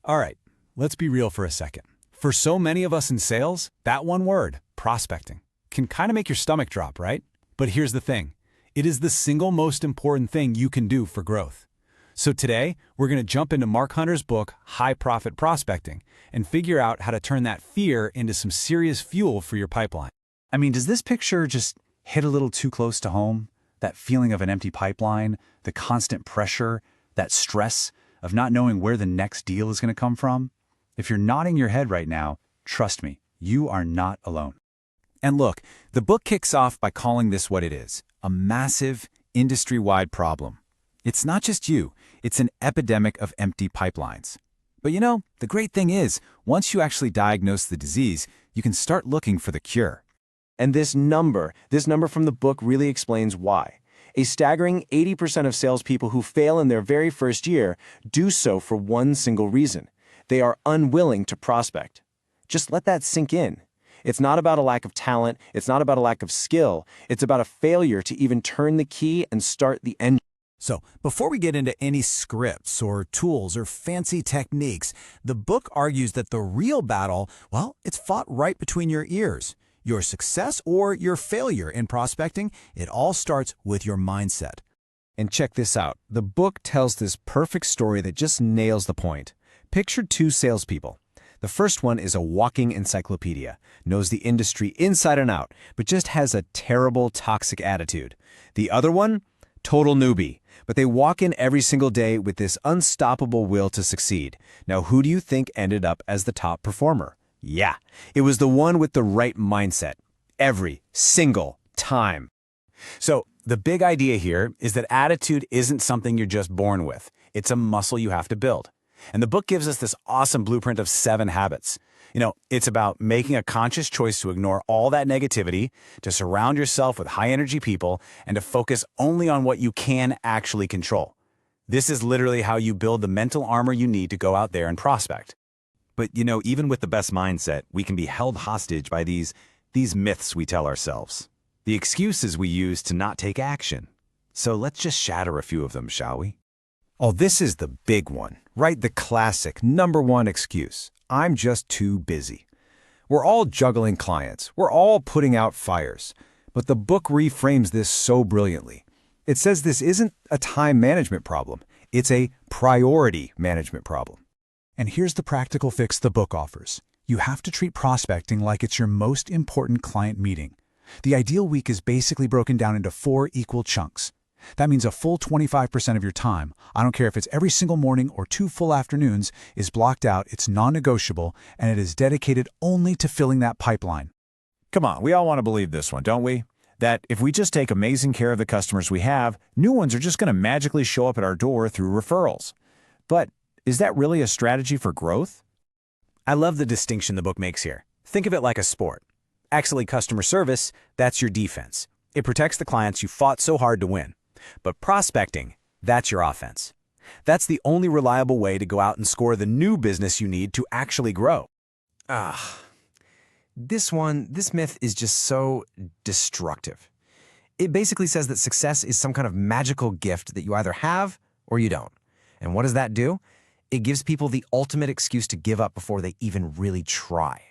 All right, let's be real for a second. For so many of us in sales, that one word, prospecting, can kind of make your stomach drop, right? But here's the thing. It is the single most important thing you can do for growth. So today, we're going to jump into Mark Hunter's book, High Profit Prospecting, and figure out how to turn that fear into some serious fuel for your pipeline. I mean, does this picture just hit a little too close to home? That feeling of an empty pipeline, the constant pressure, that stress of not knowing where the next deal is going to come from? If you're nodding your head right now, trust me, you are not alone. And look, the book kicks off by calling this what it is, a massive, industry-wide problem. It's not just you, it's an epidemic of empty pipelines. But you know, the great thing is, once you actually diagnose the disease, you can start looking for the cure. And this number from the book really explains why. A staggering 80% of salespeople who fail in their very first year do so for one single reason. They are unwilling to prospect. Just let that sink in. It's not about a lack of talent, it's not about a lack of skill, it's about a failure to even turn the key and start the engine. So, before we get into any scripts or tools or fancy techniques, the book argues that the real battle, well, it's fought right between your ears. Your success or your failure in prospecting, it all starts with your mindset. And check this out. The book tells this perfect story that just nails the point. Picture two salespeople. The first one is a walking encyclopedia, knows the industry inside and out, but just has a terrible, toxic attitude. The other one? Total newbie, but they walk in every single day with this unstoppable will to succeed. Now, who do you think ended up as the top performer? Yeah, it was the one with the right mindset. Every single time. So, the big idea here is that attitude isn't something you're just born with. It's a muscle you have to build. And the book gives us this awesome blueprint of 7 habits. You know, it's about making a conscious choice to ignore all that negativity, to surround yourself with high-energy people, and to focus only on what you can actually control. This is literally how you build the mental armor you need to go out there and prospect. But, you know, even with the best mindset, we can be held hostage by these myths we tell ourselves. The excuses we use to not take action. So let's just shatter a few of them, shall we? Oh, this is the big one, right? The classic #1 excuse. I'm just too busy. We're all juggling clients. We're all putting out fires. But the book reframes this so brilliantly. It says this isn't a time management problem. It's a priority management problem. And here's the practical fix the book offers. You have to treat prospecting like it's your most important client meeting. The ideal week is basically broken down into 4 equal chunks. That means a full 25% of your time, I don't care if it's every single morning or 2 full afternoons, is blocked out, it's non-negotiable, and it is dedicated only to filling that pipeline. Come on, we all want to believe this one, don't we? That if we just take amazing care of the customers we have, new ones are just going to magically show up at our door through referrals. But is that really a strategy for growth? I love the distinction the book makes here. Think of it like a sport. Excellent customer service, that's your defense. It protects the clients you fought so hard to win. But prospecting, that's your offense. That's the only reliable way to go out and score the new business you need to actually grow. This myth is just so destructive. It basically says that success is some kind of magical gift that you either have or you don't. And what does that do? It gives people the ultimate excuse to give up before they even really try.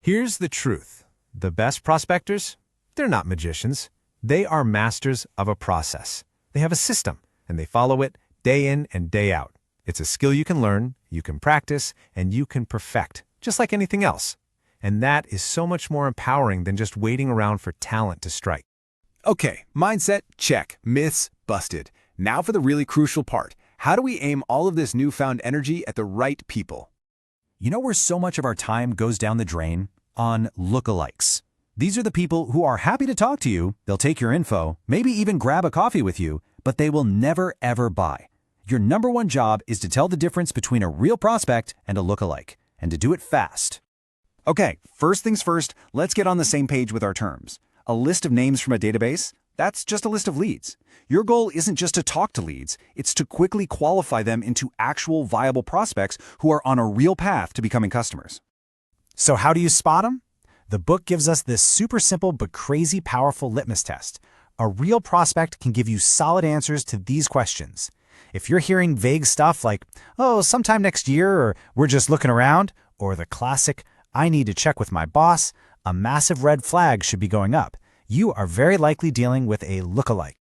Here's the truth. The best prospectors, they're not magicians. They are masters of a process. They have a system, and they follow it day in and day out. It's a skill you can learn, you can practice, and you can perfect, just like anything else. And that is so much more empowering than just waiting around for talent to strike. Okay, mindset, check. Myths, busted. Now for the really crucial part. How do we aim all of this newfound energy at the right people? You know where so much of our time goes down the drain? On lookalikes. These are the people who are happy to talk to you, they'll take your info, maybe even grab a coffee with you, but they will never ever buy. Your #1 job is to tell the difference between a real prospect and a lookalike, and to do it fast. Okay, first things first, let's get on the same page with our terms. A list of names from a database, that's just a list of leads. Your goal isn't just to talk to leads, it's to quickly qualify them into actual viable prospects who are on a real path to becoming customers. So how do you spot them? The book gives us this super simple but crazy powerful litmus test. A real prospect can give you solid answers to these questions. If you're hearing vague stuff like, oh, sometime next year, or we're just looking around, or the classic, I need to check with my boss, a massive red flag should be going up. You are very likely dealing with a lookalike.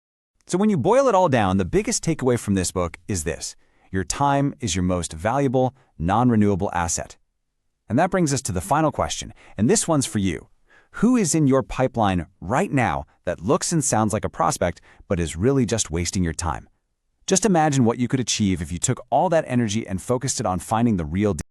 So when you boil it all down, the biggest takeaway from this book is this: your time is your most valuable, non-renewable asset. And that brings us to the final question, and this one's for you. Who is in your pipeline right now that looks and sounds like a prospect, but is really just wasting your time? Just imagine what you could achieve if you took all that energy and focused it on finding the real deal.